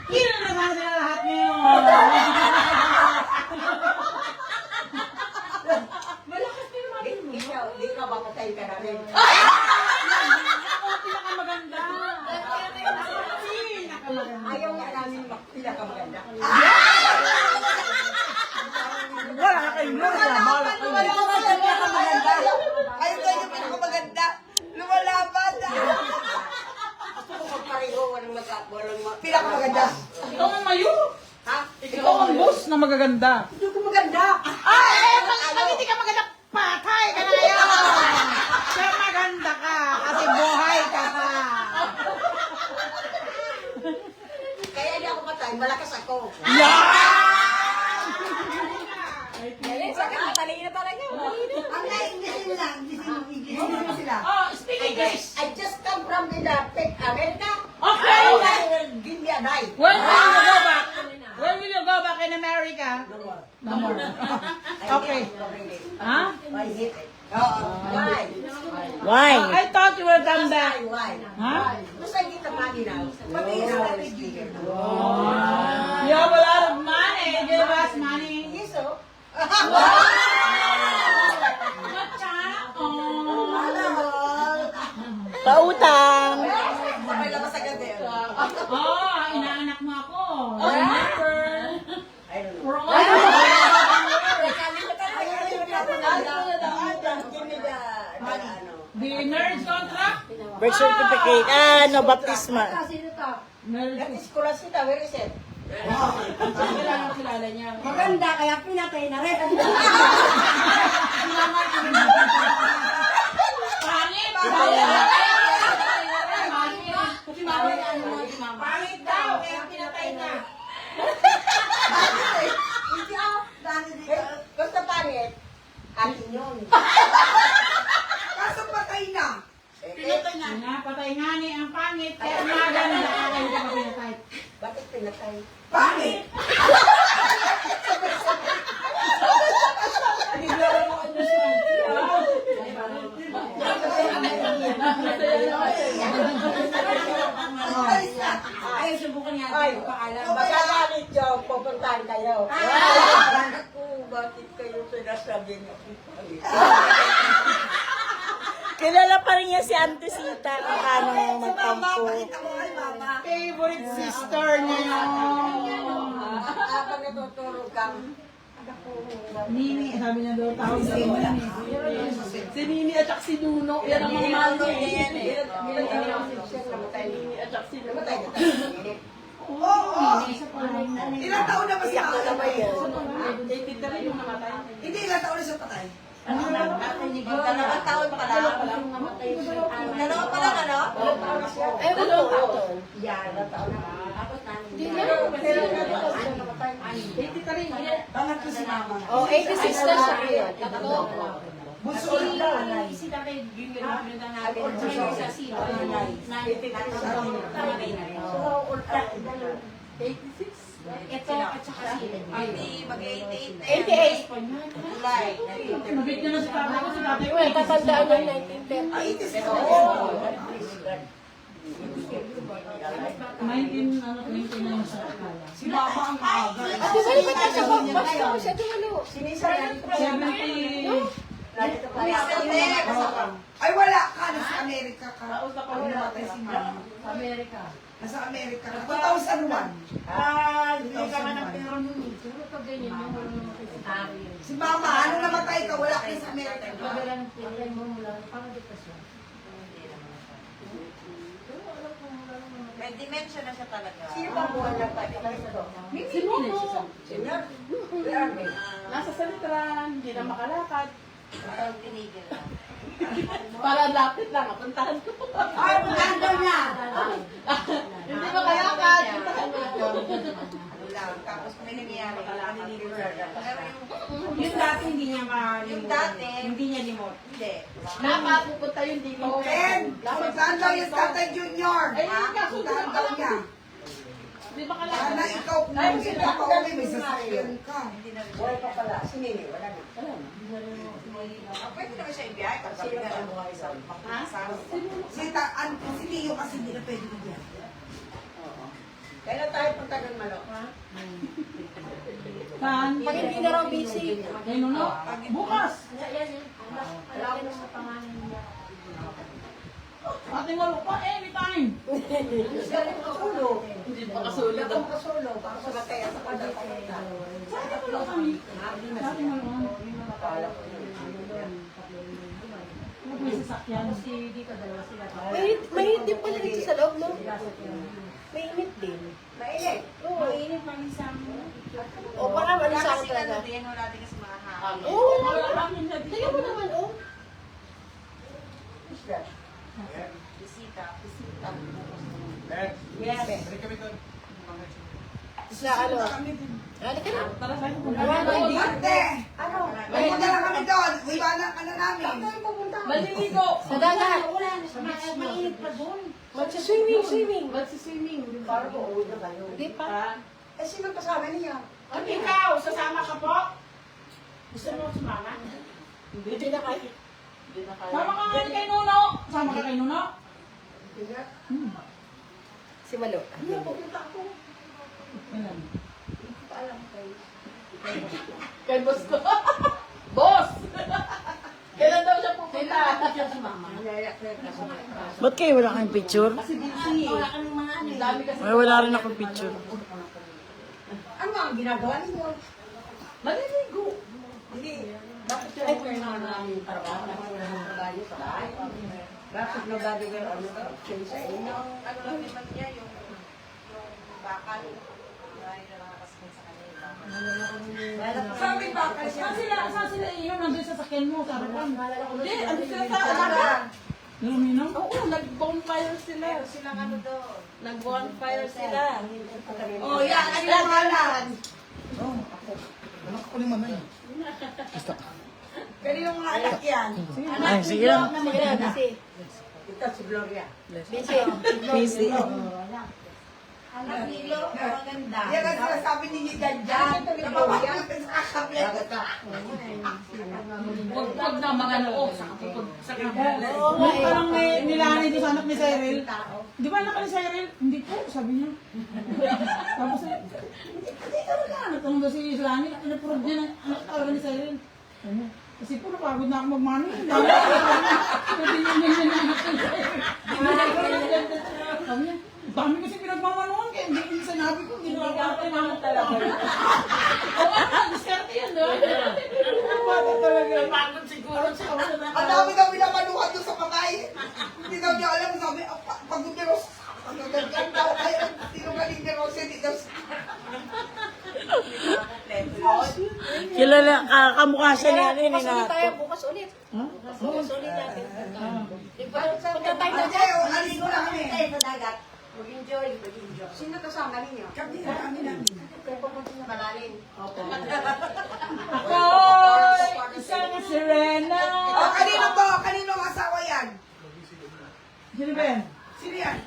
Kinalaman sila lahat ngayon. Malakas pa yung mami mo. Di ka ba patay ka na rin? Ako ang pinakamaganda. Pinakamaganda. Ayaw nga namin pinakamaganda. Wala kayong lumalaban. Wala ka ba sa pinakamaganda? Ayaw kayo yung pinakamaganda. Lumalaban na. Ako ko magpareho, walang pinakamaganda. Ikaw ang mayo. Ha? Ikaw ang boss na magaganda. Hindi ko maganda. Pag hindi ka maganda, patay ka na ngayon. Kaya maganda ka kasi buhay ka pa. Kaya hindi ako patay, malakas ako. Matalino talaga. Ang na-English lang, English sila. Oh, speak English. I just come from the America. Okay. Give me a knife. When will you go back? When will you go back in America? No more. Okay. Ha? I hate it. Why? Why? I thought you were done back. Why? Huh? Because I get the money now. Money is not a speaker. You have a lot of money. Give us money. Yes, so. Pautang. May labas agad eh. Oh, inaanak mo ako. Remember? I don't know. We're all Give me the ano. the marriage contract. Birth certificate. Ano, baptisma. Marriage That is Kurasita, where is it? kailangan kilala niya. Maganda, kaya pinatay na rin. Pangit! Pangit daw, kaya pinatay na. Hindi ako. Basta pangit. Akin yun. Kaso patay na. Pinatay na. Pinapatay nga ni ang pangit, kaya maganda kayo ka pinatay. Bakit pinatay? Pangit! Ay, subukan niya Ay, natin paalam. magkakalit yung pupuntahan kayo. Naku, bakit kayo sinasabi niyo? Kilala pa rin niya si Auntie Sita kung paano magtampo. Favorite sister niya yun. Habang natutulog kang Nini, sabi niya daw tawag sa Nini. Si Nini at saka si Nuno, yan ang mga malo eh. namatay. Nini at saka si Nuno. Namatay na tayo. Ilang taon na ba siya? David ka rin yung namatay. Hindi, ilang taon na siya patay? Dalawang taon pa lang. Dalawa pa lang, ano? Dalawang taon. Yan, dalawang taon na. David ka rin. Pangatlo si mama. Oh, 86 na siya. Tatlo. Bunso lang daw. Si David, yun yung pinunta natin. Sa sito. 86. Ito at saka si Mag-88 na. 88. July. Nabit niya na si tatay ko, si tatay ko. Tatandaan yung 1930. na siya akala. Si mama ang maaga. Ate, saan ba tayo sa box ko? Siya dumalo. Sinisa na rin. 70. Narito pa lang. Ay, wala ka. Nasa Amerika ka. Kausap Pag namatay si mama. Amerika. Nasa Amerika ka. 2001. Hindi ka nga ng pero nun. Pero pag ganyan, yung wala naman kasi tari yun. Si mama, ano namatay ka? Wala kayo sa Amerika. Wala ng pinay mo mula. Parang depresyon. May dementia na siya talaga. Sino ba buwan lang tayo? Si Nuno. Senior? Where are they? Nasa salitran, hindi na makalakad. Parang tinigil na. Para lapit lang, puntahan ko. Ay, maganda niya. Hindi makalakad, puntahan ko. Ano lang. Tapos may nangyayari. Pero Yung dati hindi niya yung dati, Hindi niya limot. hindi. Dapat pupunta yun dito. Ben, saan daw yung Tatay Junior? Ay, yung kaso Saan daw niya? Hindi makalakad. Sana ikaw, kung hindi ka pa uwi, may sasakyan ka. Hindi na rin. Buhay pa pala. Si Nini, wala na. Pwede naman siya ibiyahe. Pag sabi na lang buhay sa Si Tio kasi hindi na pwede ko yan. Kailan tayo Saan? Pag hindi na raw busy. Kay Nuno? Bukas. Ating walo pa, anytime. Hindi pa kasulog. Para sa bataya sa pagkakita. Saan walo kami? Ating walo kami. Ano po yung sasakyan? Mainit din pala dito sa loob, no? Mainit din. Mainit. Oo. Mainit manisang. O baka manisang talaga. Oo. Wala kami na dito. Tingnan mo naman, oh. Sa ano? Halika na. Tara sa'yo. Ate! Pupunta lang kami doon. Iwanan ka na namin. Maliligo. Sa dagat. Mainit pa doon. Magsiswimming. Magsiswimming. Para po, uwi na kayo. Hindi pa. Eh, sino kasama niya? At ikaw, sasama ka po? Gusto mo sumama? Hindi na kayo. Sama ka nga kay Nuno. Sama ka kay Nuno. Si Malo. Ayan. Kay boss ko. Boss! Kailan daw siya pupunta? Ba't kayo wala kayong picture? Kasi busy. Ang dami kasi. Ay, wala rin akong picture. Ano ang ginagawa ninyo? Maliligo. Hindi. Bakit siya ay kaya naman namin trabaho? Trabaho sa bahay. Bakit nagagawin ano daw? Siya sa inyo. Ano lang naman niya, yung bakal. Marami na nakakasin sa kanila. Sabi bakal siya. Saan sila iyo? Nandun sa sakyan mo, sa harapan. Hindi, ano sila sa alaga? Luminom? Oo, nag-bonfire sila. Silang ano doon. Nag-bonfire sila. Oh, yan. Ano yung pangalan? Pero yung mga anak yan. Ay, sige lang. Sige na, busy. Ito si Gloria. Busy. Busy. Anak nilo, maganda. Yan ang sinasabi ni Janjan. Napapakita sa kakabit. Huwag na mga loob sa kapupag sa kapupag. Oo nga eh. Parang may nilani doon sa anak ni Cyril. Di ba anak ni Cyril? Hindi po, sabi niya. Tapos hindi ka na. Nagtanong daw si Lani, inaprove niya na anak talaga ni Cyril. Ano? Kasi po napagod na ako magmano. Hindi niya na anak ni Cyril. Sabi niya, dami kasi pinagmamanuhan kaya hindi ko sinabi ko, hindi ko ako naman talaga. Oo nga, diskarte yan doon. Bakit talaga? Pagod siguro siya. Ang dami daw pinamanuhan doon sa patay. Hindi daw niya alam. Sabi, pagod ni Ross. Ang gagawin daw. Ay, sino galing ni Ross? Hindi daw. Kilala, kamukha siya ni ano yun, Bukas ulit tayo, Nato. bukas ulit. Bukas ulit natin. Punta tayo Ay, na. aligo na kami. Tayo sa dagat. Mag-enjoy. Sino kasama ninyo? Kami na kami namin. Pupunta sa Malalin. Ako'y isang sirena. Oh, kanino to? Kanino ang asawa yan? Sino ba yan? Sino yan?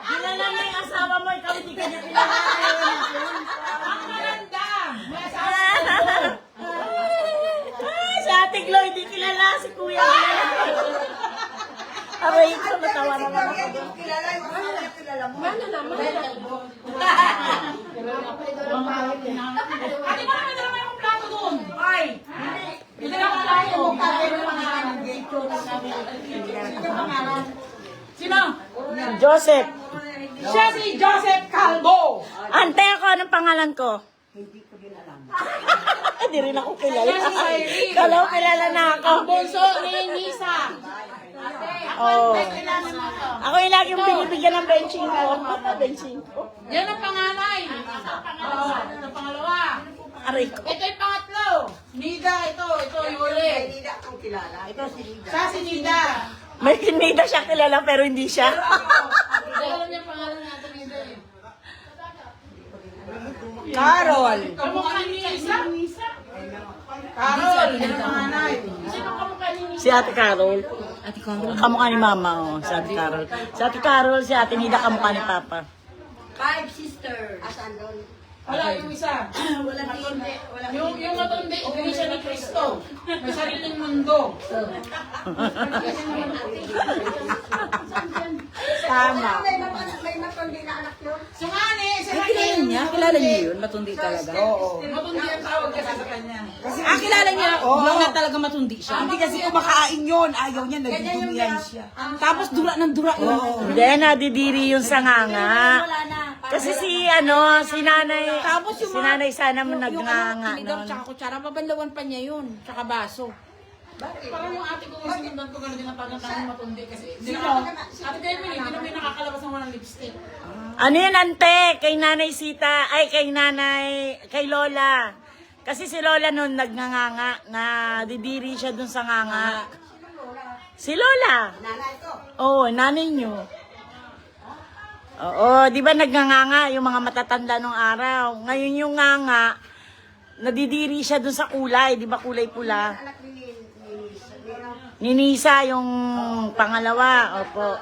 Kilala na yung asawa mo, ikaw hindi ka niya kilala. Ang maganda! May asawa. Si Ate Glo, hindi kilala si Kuya. Aray, ito, matawa Si naman Gloria, ako. yung kilala. Yung asawa niya kilala mo. Mana naman. Ate, marami na naman akong plato doon. Ay! Hindi na akong plato. Sino? Joseph. Siya si Joseph Calvo. Ante ako, anong pangalan ko? Hindi ko din alam. Hindi rin ako kilala. Kala ko kilala na ako. Bunso ni Nisa. Oh. Ako yung laging binibigyan ng benching ko. Benching ko. Yan ang panganay. Ito pangalawa. Aray ko. Ito yung pangatlo. Nida, ito yung uli. May Nida akong kilala. Ito si Nida. Siya si Nida. May kinida siya kilala pero hindi siya. Hindi alam niya pangalan natin Nida eh. Carol. Kamukha ni Nisa. Carol, yan ang panganay. Sino kamukha ni Nisa? Si Ate Carol. Ate Carol? Kamukha ni Mama, oh. Si Ate Carol. Si Ate Carol, si Ate Nida kamukha ni Papa. 5 sisters. Asan doon? Wala, yung isa. Matundi. Yung matundi, iglesia ni Cristo. May sariling mundo. Tama. May matundi na anak nyo? kilala niyo yun? Matundi talaga? Oo. Matundi ang tawag kasi sa kanya. Kilala niya? Oo. Na talaga matundi siya. Hindi kasi kumakain yun. Ayaw niya, nagdudumihan siya. Tapos dura ng dura yun. Hindi, nadidiri yung sanganga. Kasi si nanay, Tapos yung si nanay sana mo nagnanga tinidor nun. tsaka kutsara, pabanlawan pa niya yun. Tsaka baso. Parang yung ate ko kasi sinundan ko gano'n din ang pagkatang matundi kasi. Ate Kevin, hindi naman nakakalabas ng walang lipstick. Ano yun, ante? Kay nanay Sita, ay kay Lola. Kasi si Lola nun nagnanganga, na didiri siya dun sa nganga. Si Lola. Nanay ko. Oo, nanay nyo. Oo, di ba nagnanganga yung mga matatanda nung araw. Ngayon yung nganga, nadidiri siya dun sa kulay, di ba kulay pula? Ni Nisa yung pangalawa, opo.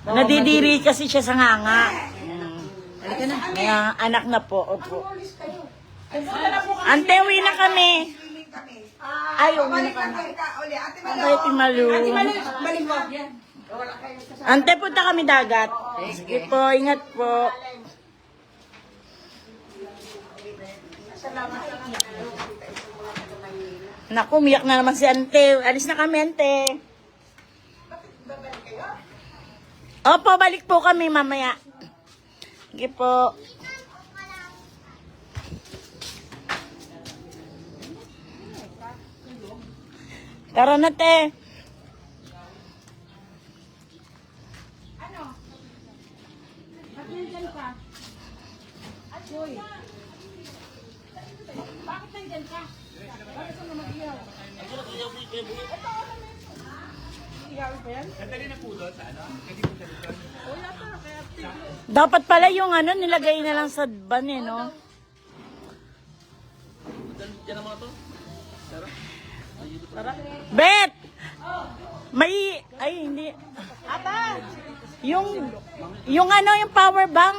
Nadidiri kasi siya sa nganga. Halika na. Kaya anak na po, opo. Ante, uwi na kami. Ay, uwi na Balik lang kami. kayo ka uli. Ate Malo. Ate Malu. Balik mo. Ante, punta kami dagat. Sige po, ingat po. Naku, umiyak na naman si Ante. Alis na kami, Ante. Opo, balik po kami mamaya. Sige po. Tara na, te. Dapat pala yung nilagay na lang sa ban no? Bet! Ay, hindi. Yung power bank.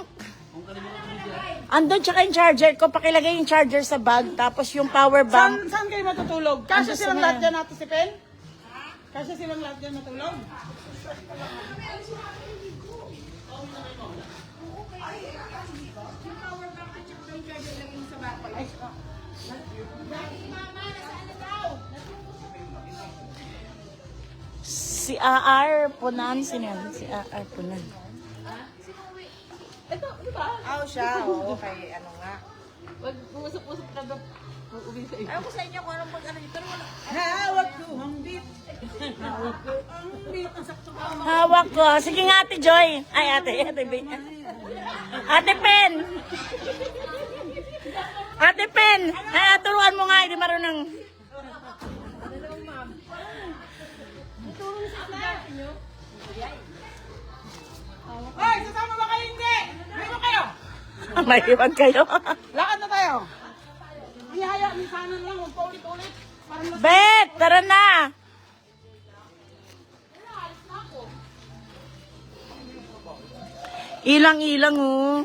Andun tsaka yung charger ko. Pakilagay yung charger sa bag. Tapos yung power bank. Saan kayo matutulog? Kasya silang lahat dyan natin si Pen? Kasya silang lahat dyan matulog? Si A.R. Punan. Sino yan? Si A.R. Punan. Aw siya, oo, kay ano nga. Ayaw ko sa inyo kung anong pag-ano dito. Pero wala. Hawak ko ang beat. Hawak ko ang beat. Ang sakto ko ang Hawak ko. Sige nga, Ate Joy. Ay, Ate Pen. Ate Pen. Ay, turuan mo nga. Hindi marunong. Hoy, sasama ba kayo hindi? May mo kayo? May iwan kayo. Lakad na tayo. Ihaya, minsanan lang. Huwag paulit-ulit. Parang Bet, tara na. Ilang-ilang, oh.